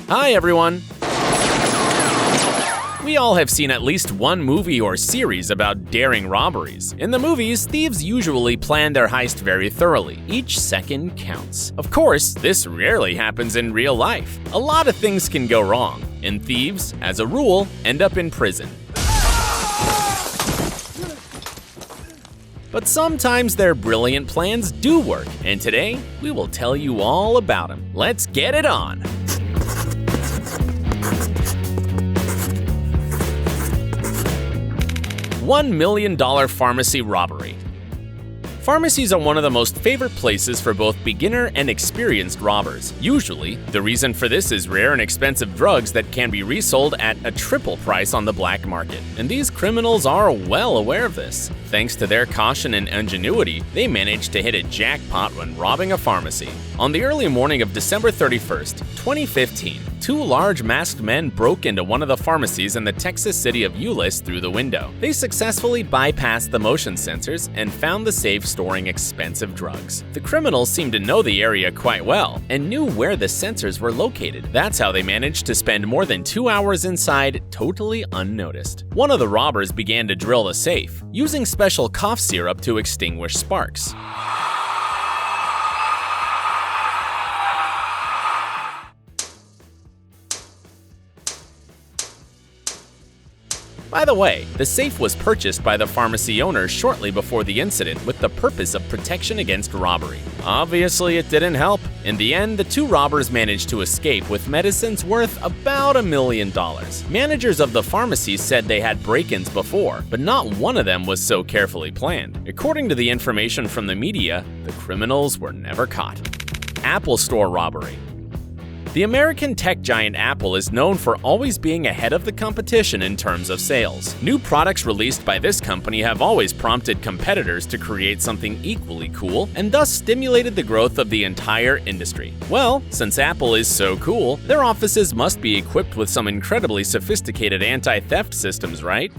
Hi everyone! We all have seen at least one movie or series about daring robberies. In the movies, thieves usually plan their heist very thoroughly. Each second counts. Of course, this rarely happens in real life. A lot of things can go wrong, and thieves, as a rule, end up in prison. But sometimes their brilliant plans do work, and today, we will tell you all about them. Let's get it on! $1 million pharmacy robbery. Pharmacies are one of the most favorite places for both beginner and experienced robbers. Usually, the reason for this is rare and expensive drugs that can be resold at a triple price on the black market. And these criminals are well aware of this. Thanks to their caution and ingenuity, they managed to hit a jackpot when robbing a pharmacy. On the early morning of December 31st, 2015, two large masked men broke into one of the pharmacies in the Texas city of Euless through the window. They successfully bypassed the motion sensors and found the safe storing expensive drugs. The criminals seemed to know the area quite well and knew where the sensors were located. That's how they managed to spend more than 2 hours inside totally unnoticed. One of the robbers began to drill the safe, using special cough syrup to extinguish sparks. By the way, the safe was purchased by the pharmacy owner shortly before the incident with the purpose of protection against robbery. Obviously, it didn't help. In the end, the two robbers managed to escape with medicines worth about $1 million. Managers of the pharmacy said they had break-ins before, but not one of them was so carefully planned. According to the information from the media, the criminals were never caught. Apple Store robbery. The American tech giant Apple is known for always being ahead of the competition in terms of sales. New products released by this company have always prompted competitors to create something equally cool and thus stimulated the growth of the entire industry. Well, since Apple is so cool, their offices must be equipped with some incredibly sophisticated anti-theft systems, right?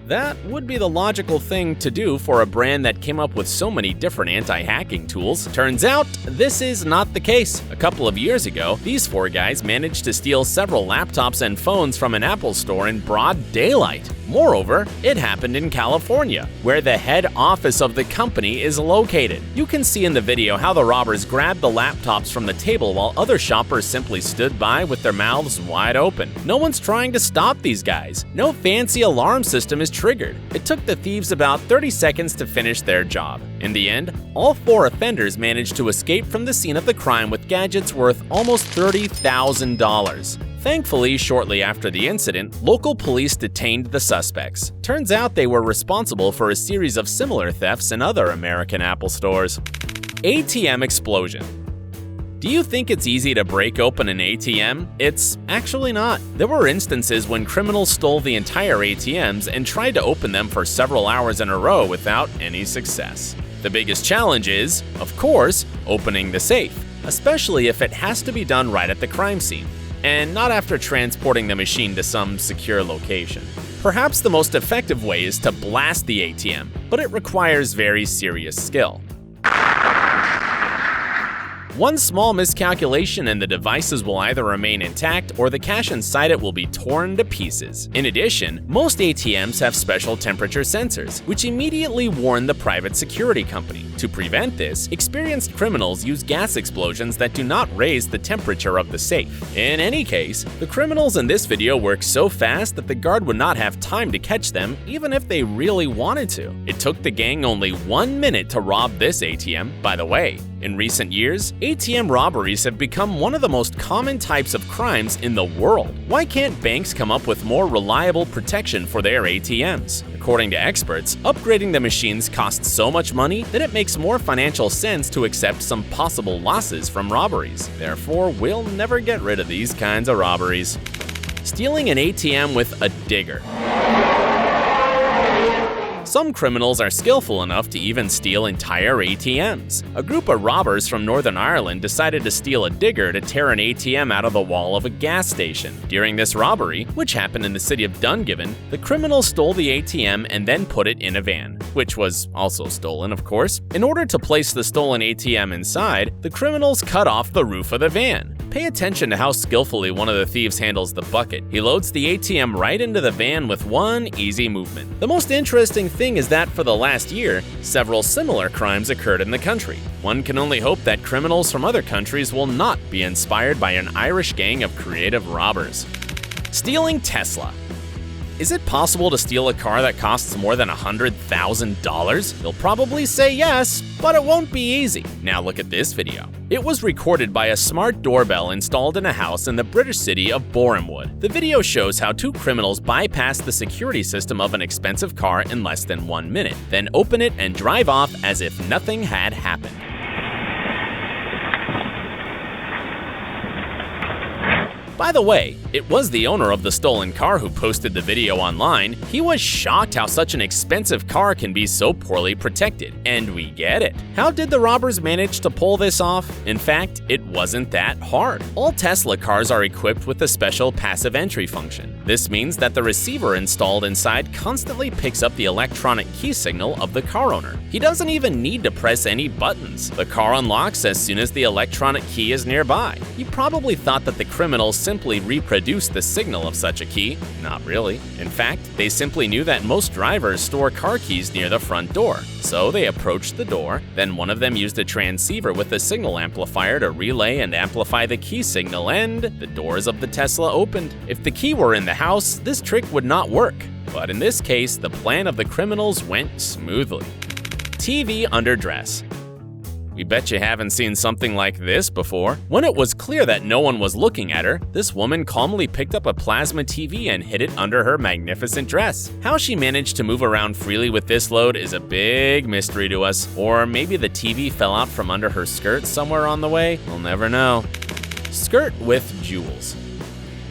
That would be the logical thing to do for a brand that came up with so many different anti-hacking tools. Turns out, this is not the case. A couple of years ago, these four guys managed to steal several laptops and phones from an Apple store in broad daylight. Moreover, it happened in California, where the head office of the company is located. You can see in the video how the robbers grabbed the laptops from the table while other shoppers simply stood by with their mouths wide open. No one's trying to stop these guys. No fancy alarm system is triggered. It took the thieves about 30 seconds to finish their job. In the end, all four offenders managed to escape from the scene of the crime with gadgets worth almost $30,000. Thankfully, shortly after the incident, local police detained the suspects. Turns out they were responsible for a series of similar thefts in other American Apple stores. ATM Explosion. Do you think it's easy to break open an ATM? It's actually not. There were instances when criminals stole the entire ATMs and tried to open them for several hours in a row without any success. The biggest challenge is, of course, opening the safe, especially if it has to be done right at the crime scene, and not after transporting the machine to some secure location. Perhaps the most effective way is to blast the ATM, but it requires very serious skill. One small miscalculation and the devices will either remain intact or the cash inside it will be torn to pieces. In addition, most ATMs have special temperature sensors, which immediately warn the private security company. To prevent this, experienced criminals use gas explosions that do not raise the temperature of the safe. In any case, the criminals in this video work so fast that the guard would not have time to catch them even if they really wanted to. It took the gang only 1 minute to rob this ATM. By the way, in recent years, ATM robberies have become one of the most common types of crimes in the world. Why can't banks come up with more reliable protection for their ATMs? According to experts, upgrading the machines costs so much money that it makes more financial sense to accept some possible losses from robberies. Therefore, we'll never get rid of these kinds of robberies. Stealing an ATM with a digger. Some criminals are skillful enough to even steal entire ATMs. A group of robbers from Northern Ireland decided to steal a digger to tear an ATM out of the wall of a gas station. During this robbery, which happened in the city of Dungiven, the criminals stole the ATM and then put it in a van, which was also stolen, of course. In order to place the stolen ATM inside, the criminals cut off the roof of the van. Pay attention to how skillfully one of the thieves handles the bucket. He loads the ATM right into the van with one easy movement. The most interesting thing is that for the last year, several similar crimes occurred in the country. One can only hope that criminals from other countries will not be inspired by an Irish gang of creative robbers. Stealing Tesla. Is it possible to steal a car that costs more than $100,000? You'll probably say yes, but it won't be easy. Now look at this video. It was recorded by a smart doorbell installed in a house in the British city of Borehamwood. The video shows how two criminals bypass the security system of an expensive car in less than 1 minute, then open it and drive off as if nothing had happened. By the way, it was the owner of the stolen car who posted the video online. He was shocked how such an expensive car can be so poorly protected, and we get it. How did the robbers manage to pull this off? In fact, it wasn't that hard. All Tesla cars are equipped with a special passive entry function. This means that the receiver installed inside constantly picks up the electronic key signal of the car owner. He doesn't even need to press any buttons. The car unlocks as soon as the electronic key is nearby. You probably thought that the criminals simply reproduced the signal of such a key. Not really. In fact, they simply knew that most drivers store car keys near the front door. So they approached the door, then one of them used a transceiver with a signal amplifier to relay and amplify the key signal, and the doors of the Tesla opened. If the key were in the house, this trick would not work. But in this case, the plan of the criminals went smoothly. TV Underdress. We bet you haven't seen something like this before. When it was clear that no one was looking at her, this woman calmly picked up a plasma TV and hid it under her magnificent dress. How she managed to move around freely with this load is a big mystery to us. Or maybe the TV fell out from under her skirt somewhere on the way? We'll never know. Skirt with jewels.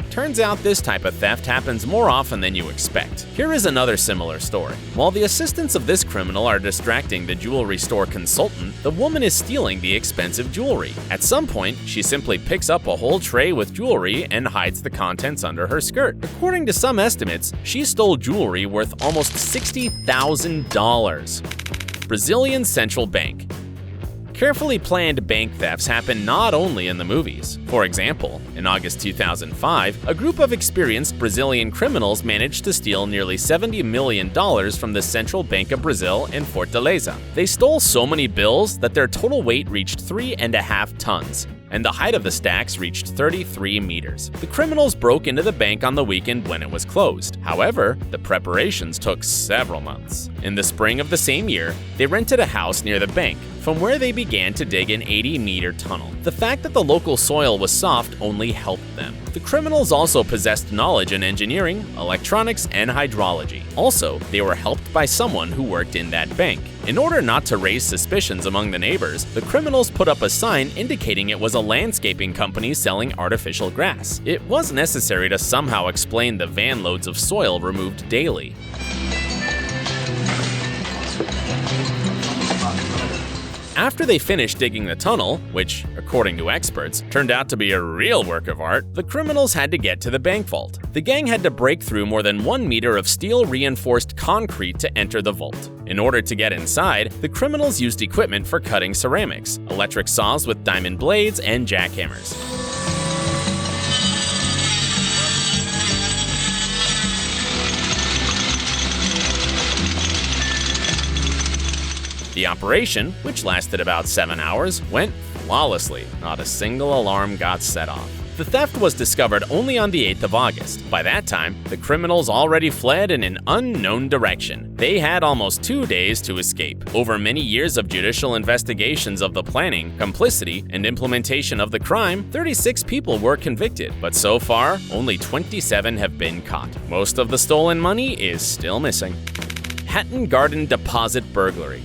Turns out this type of theft happens more often than you expect. Here is another similar story. While the assistants of this criminal are distracting the jewelry store consultant, the woman is stealing the expensive jewelry. At some point, she simply picks up a whole tray with jewelry and hides the contents under her skirt. According to some estimates, she stole jewelry worth almost $60,000. Brazilian Central Bank. Carefully planned bank thefts happen not only in the movies. For example, in August 2005, a group of experienced Brazilian criminals managed to steal nearly $70 million from the Central Bank of Brazil in Fortaleza. They stole so many bills that their total weight reached 3.5 tons. And the height of the stacks reached 33 meters. The criminals broke into the bank on the weekend when it was closed. However, the preparations took several months. In the spring of the same year, they rented a house near the bank, from where they began to dig an 80-meter tunnel. The fact that the local soil was soft only helped them. The criminals also possessed knowledge in engineering, electronics, and hydrology. Also, they were helped by someone who worked in that bank. In order not to raise suspicions among the neighbors, the criminals put up a sign indicating it was a landscaping company selling artificial grass. It was necessary to somehow explain the van loads of soil removed daily. After they finished digging the tunnel, which, according to experts, turned out to be a real work of art, the criminals had to get to the bank vault. The gang had to break through more than 1 meter of steel-reinforced concrete to enter the vault. In order to get inside, the criminals used equipment for cutting ceramics, electric saws with diamond blades, and jackhammers. The operation, which lasted about 7 hours, went flawlessly. Not a single alarm got set off. The theft was discovered only on the 8th of August. By that time, the criminals already fled in an unknown direction. They had almost 2 days to escape. Over many years of judicial investigations of the planning, complicity, and implementation of the crime, 36 people were convicted, but so far, only 27 have been caught. Most of the stolen money is still missing. Hatton Garden deposit burglary.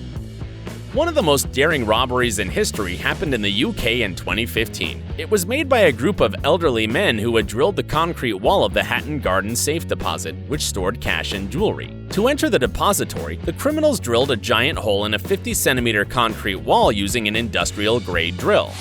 One of the most daring robberies in history happened in the UK in 2015. It was made by a group of elderly men who had drilled the concrete wall of the Hatton Garden safe deposit, which stored cash and jewelry. To enter the depository, the criminals drilled a giant hole in a 50-centimeter concrete wall using an industrial-grade drill.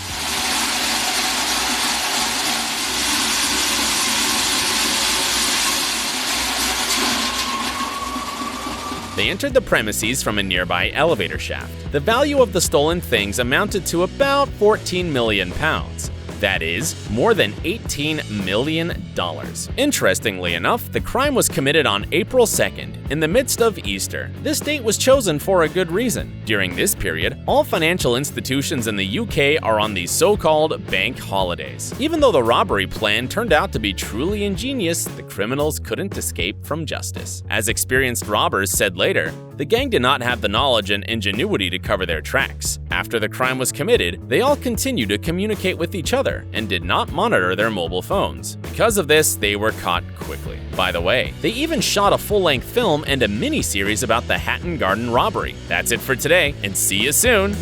They entered the premises from a nearby elevator shaft. The value of the stolen things amounted to about £14 million. That is, more than $18 million. Interestingly enough, the crime was committed on April 2nd, in the midst of Easter. This date was chosen for a good reason. During this period, all financial institutions in the UK are on these so-called bank holidays. Even though the robbery plan turned out to be truly ingenious, the criminals couldn't escape from justice. As experienced robbers said later, the gang did not have the knowledge and ingenuity to cover their tracks. After the crime was committed, they all continued to communicate with each other and did not monitor their mobile phones. Because of this, they were caught quickly. By the way, they even shot a full-length film and a mini-series about the Hatton Garden robbery. That's it for today, and see you soon!